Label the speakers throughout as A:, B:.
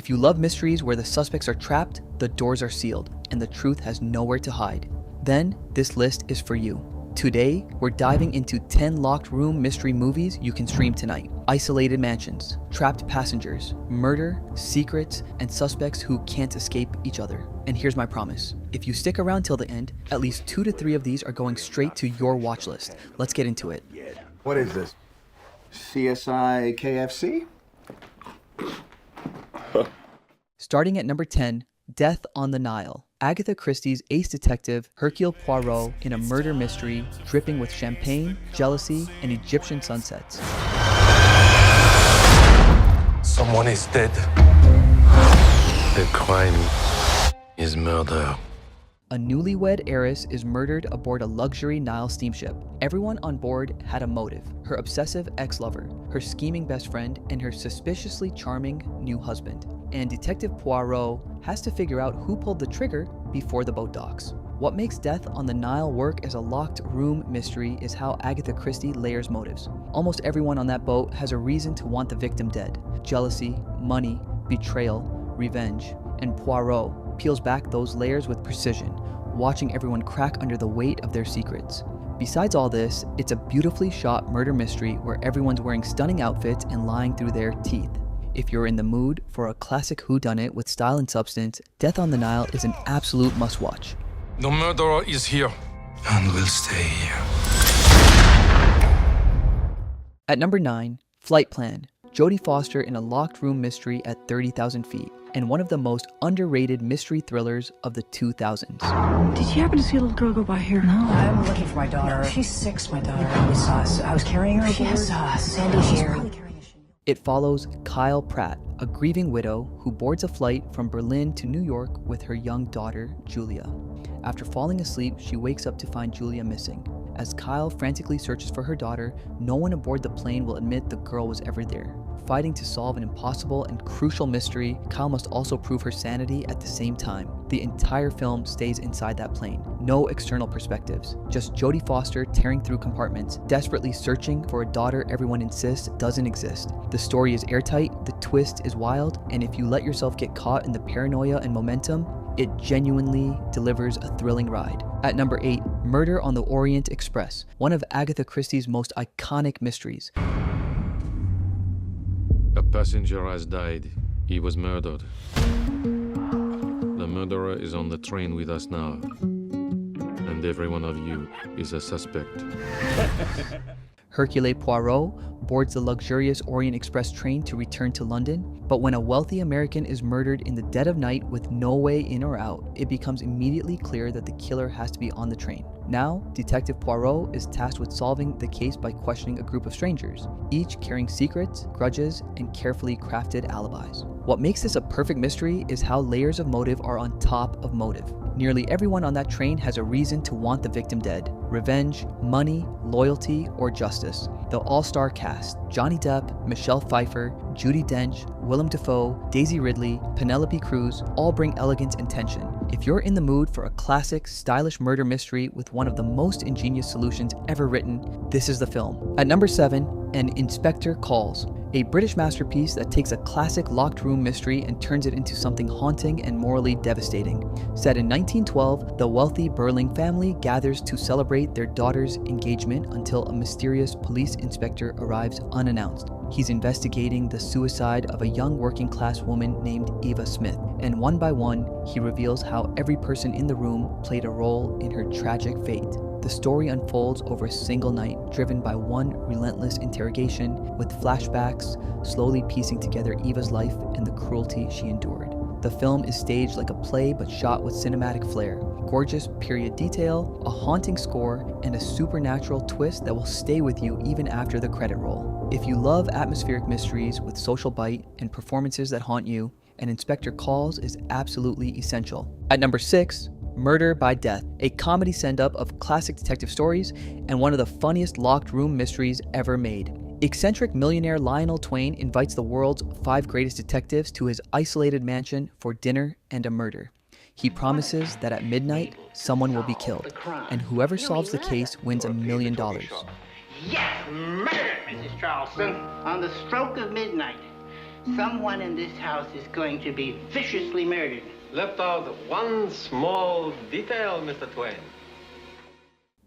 A: If you love mysteries where the suspects are trapped, the doors are sealed, and the truth has nowhere to hide, then this list is for you. Today, we're diving into 10 locked room mystery movies you can stream tonight. Isolated mansions, trapped passengers, murder, secrets, and suspects who can't escape each other. And here's my promise. If you stick around till the end, at least 2 to 3 of these are going straight to your watch list. Let's get into it.
B: What is this? CSI KFC?
A: Starting at number 10, Death on the Nile. Agatha Christie's ace detective Hercule Poirot in a murder mystery dripping with champagne, jealousy, and Egyptian sunsets.
C: Someone is dead. The crime is murder.
A: A newlywed heiress is murdered aboard a luxury Nile steamship. Everyone on board had a motive: her obsessive ex-lover, her scheming best friend, and her suspiciously charming new husband. And Detective Poirot has to figure out who pulled the trigger before the boat docks. What makes Death on the Nile work as a locked room mystery is how Agatha Christie layers motives. Almost everyone on that boat has a reason to want the victim dead: jealousy, money, betrayal, revenge. And Poirot peels back those layers with precision, watching everyone crack under the weight of their secrets. Besides all this, it's a beautifully shot murder mystery where everyone's wearing stunning outfits and lying through their teeth. If you're in the mood for a classic whodunit with style and substance, Death on the Nile is an absolute must-watch.
C: The murderer is here and will stay here.
A: At number 9, Flight Plan. Jodie Foster in a locked room mystery at 30,000 feet, and one of the most underrated mystery thrillers of the 2000s.
D: Did you happen to see a little girl go by here?
E: No, I'm looking for my daughter. She's 6, my daughter. You probably saw us. I was carrying her. She has sandy hair.
A: It follows Kyle Pratt, a grieving widow who boards a flight from Berlin to New York with her young daughter, Julia. After falling asleep, she wakes up to find Julia missing. As Kyle frantically searches for her daughter, no one aboard the plane will admit the girl was ever there. Fighting to solve an impossible and crucial mystery, Kyle must also prove her sanity at the same time. The entire film stays inside that plane. No external perspectives. Just Jodie Foster tearing through compartments, desperately searching for a daughter everyone insists doesn't exist. The story is airtight, the twist is wild, and if you let yourself get caught in the paranoia and momentum, it genuinely delivers a thrilling ride. At number 8, Murder on the Orient Express, one of Agatha Christie's most iconic mysteries.
F: A passenger has died. He was murdered. The murderer is on the train with us now. And every one of you is a suspect.
A: Hercule Poirot boards the luxurious Orient Express train to return to London, but when a wealthy American is murdered in the dead of night with no way in or out, it becomes immediately clear that the killer has to be on the train. Now, Detective Poirot is tasked with solving the case by questioning a group of strangers, each carrying secrets, grudges, and carefully crafted alibis. What makes this a perfect mystery is how layers of motive are on top of motive. Nearly everyone on that train has a reason to want the victim dead: revenge, money, loyalty, or justice. The all-star cast: Johnny Depp, Michelle Pfeiffer, Judi Dench, Willem Dafoe, Daisy Ridley, Penelope Cruz, all bring elegance and tension. If you're in the mood for a classic, stylish murder mystery with one of the most ingenious solutions ever written, this is the film. At number 7, An Inspector Calls, a British masterpiece that takes a classic locked room mystery and turns it into something haunting and morally devastating. Set in 1912, the wealthy Burling family gathers to celebrate their daughter's engagement until a mysterious police inspector arrives unannounced. He's investigating the suicide of a young working-class woman named Eva Smith, and one by one, he reveals how every person in the room played a role in her tragic fate. The story unfolds over a single night, driven by one relentless interrogation, with flashbacks slowly piecing together Eva's life and the cruelty she endured. The film is staged like a play but shot with cinematic flair. Gorgeous period detail, a haunting score, and a supernatural twist that will stay with you even after the credit roll. If you love atmospheric mysteries with social bite and performances that haunt you, An Inspector Calls is absolutely essential. At number 6, Murder by Death, a comedy send-up of classic detective stories and one of the funniest locked room mysteries ever made. Eccentric millionaire Lionel Twain invites the world's 5 greatest detectives to his isolated mansion for dinner and a murder. He promises that at midnight, someone will be killed, and whoever solves the case wins $1 million.
G: Yes, murder, Mrs. Charleston, on the stroke of midnight. Someone in this house is going to be viciously murdered.
H: Left out one small detail, Mr. Twain.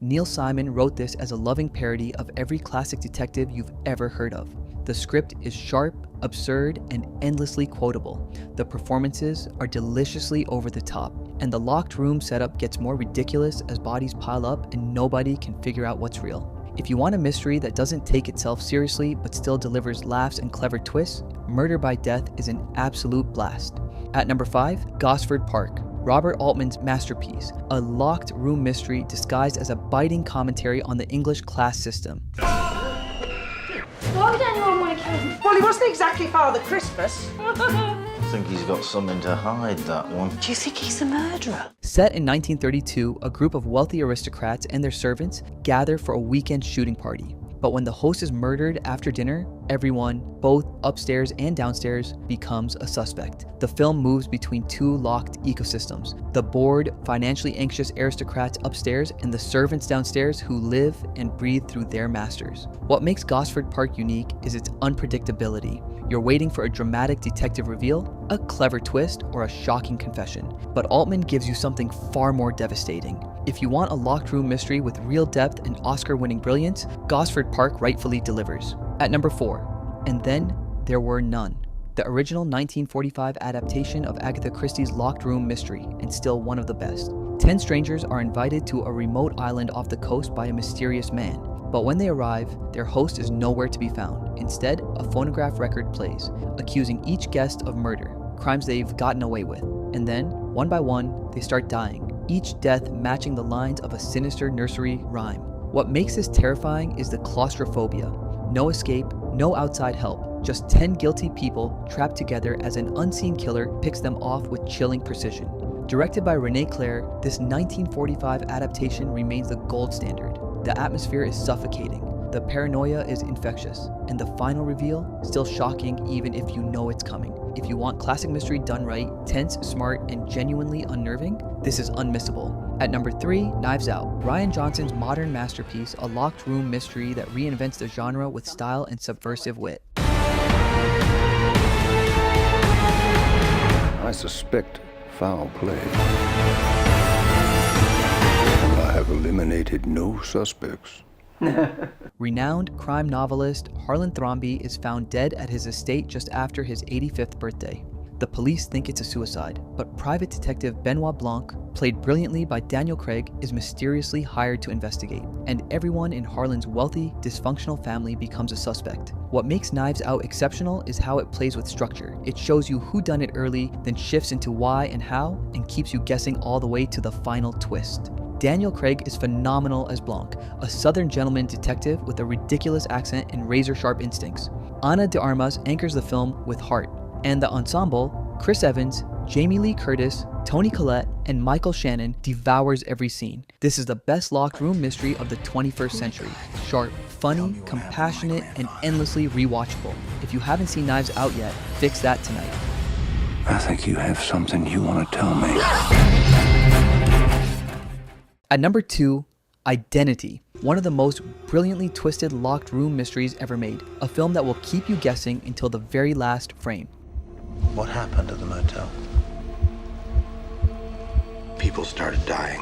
A: Neil Simon wrote this as a loving parody of every classic detective you've ever heard of. The script is sharp, absurd, and endlessly quotable. The performances are deliciously over the top, and the locked room setup gets more ridiculous as bodies pile up and nobody can figure out what's real. If you want a mystery that doesn't take itself seriously but still delivers laughs and clever twists, Murder by Death is an absolute blast. At number 5, Gosford Park, Robert Altman's masterpiece, a locked room mystery disguised as a biting commentary on the English class system.
I: Why would anyone want to kill him?
E: Well, he wasn't exactly Father Christmas.
J: I think he's got something to hide, that one.
E: Do you think he's a murderer?
A: Set in 1932, a group of wealthy aristocrats and their servants gather for a weekend shooting party. But when the host is murdered after dinner, everyone, both upstairs and downstairs, becomes a suspect. The film moves between two locked ecosystems: the bored, financially anxious aristocrats upstairs and the servants downstairs who live and breathe through their masters. What makes Gosford Park unique is its unpredictability. You're waiting for a dramatic detective reveal, a clever twist, or a shocking confession. But Altman gives you something far more devastating. If you want a locked room mystery with real depth and Oscar-winning brilliance, Gosford Park rightfully delivers. At number 4, And Then There Were None, the original 1945 adaptation of Agatha Christie's locked room mystery, and still one of the best. 10 strangers are invited to a remote island off the coast by a mysterious man. But when they arrive, their host is nowhere to be found. Instead, a phonograph record plays, accusing each guest of murder, crimes they've gotten away with. And then, one by one, they start dying, each death matching the lines of a sinister nursery rhyme. What makes this terrifying is the claustrophobia. No escape, no outside help, just 10 guilty people trapped together as an unseen killer picks them off with chilling precision. Directed by René Clair, this 1945 adaptation remains the gold standard. The atmosphere is suffocating, the paranoia is infectious, and the final reveal still shocking even if you know it's coming. If you want classic mystery done right, tense, smart, and genuinely unnerving, this is unmissable. At number 3, Knives Out, Rian Johnson's modern masterpiece, a locked room mystery that reinvents the genre with style and subversive wit.
K: I suspect foul play. I have eliminated no suspects.
A: Renowned crime novelist Harlan Thrombey is found dead at his estate just after his 85th birthday. The police think it's a suicide, but private detective Benoit Blanc, played brilliantly by Daniel Craig, is mysteriously hired to investigate, and everyone in Harlan's wealthy, dysfunctional family becomes a suspect. What makes Knives Out exceptional is how it plays with structure. It shows you who done it early, then shifts into why and how, and keeps you guessing all the way to the final twist. Daniel Craig is phenomenal as Blanc, a southern gentleman detective with a ridiculous accent and razor-sharp instincts. Ana de Armas anchors the film with heart, and the ensemble, Chris Evans, Jamie Lee Curtis, Toni Collette, and Michael Shannon, devours every scene. This is the best locked room mystery of the 21st century. Sharp, funny, compassionate, and endlessly rewatchable. If you haven't seen Knives Out yet, fix that tonight.
K: I think you have something you want to tell me.
A: At number 2, Identity, one of the most brilliantly twisted locked room mysteries ever made. A film that will keep you guessing until the very last frame.
J: What happened at the motel?
B: People started dying.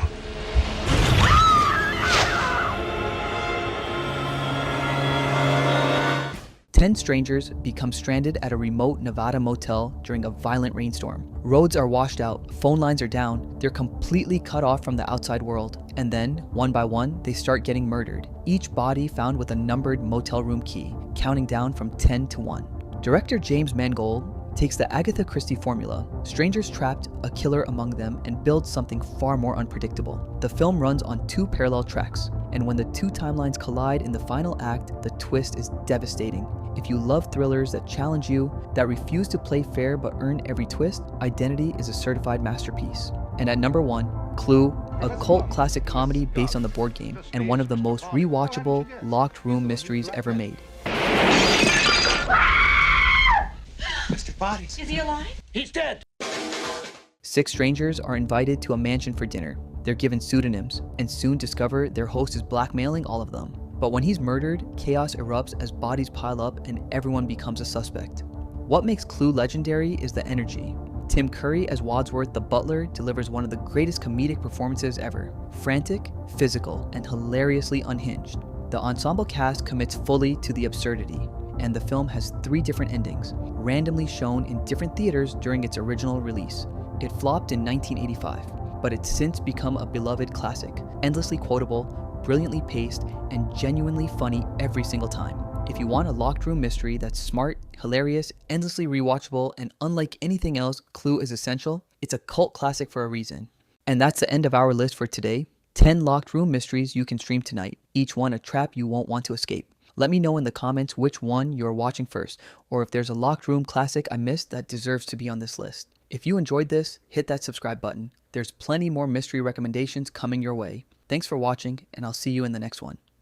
A: Ten strangers become stranded at a remote Nevada motel during a violent rainstorm. Roads are washed out, phone lines are down, they're completely cut off from the outside world. And then, one by one, they start getting murdered. Each body found with a numbered motel room key, counting down from 10 to 1. Director James Mangold takes the Agatha Christie formula, strangers trapped, a killer among them, and builds something far more unpredictable. The film runs on 2 parallel tracks, and when the 2 timelines collide in the final act, the twist is devastating. If you love thrillers that challenge you, that refuse to play fair but earn every twist, Identity is a certified masterpiece. And at number 1, Clue, a cult classic comedy based on the board game, and one of the most rewatchable, locked room mysteries ever made.
G: Mr. Bodies.
I: Is he alive?
G: He's dead.
A: 6 strangers are invited to a mansion for dinner. They're given pseudonyms, and soon discover their host is blackmailing all of them. But when he's murdered, chaos erupts as bodies pile up and everyone becomes a suspect. What makes Clue legendary is the energy. Tim Curry as Wadsworth the butler delivers one of the greatest comedic performances ever. Frantic, physical, and hilariously unhinged. The ensemble cast commits fully to the absurdity, and the film has 3 different endings, randomly shown in different theaters during its original release. It flopped in 1985, but it's since become a beloved classic, endlessly quotable, brilliantly paced, and genuinely funny every single time. If you want a locked room mystery that's smart, hilarious, endlessly rewatchable, and unlike anything else, Clue is essential. It's a cult classic for a reason. And that's the end of our list for today. 10 locked room mysteries you can stream tonight, each one a trap you won't want to escape. Let me know in the comments which one you're watching first, or if there's a locked room classic I missed that deserves to be on this list. If you enjoyed this, hit that subscribe button. There's plenty more mystery recommendations coming your way. Thanks for watching, and I'll see you in the next one.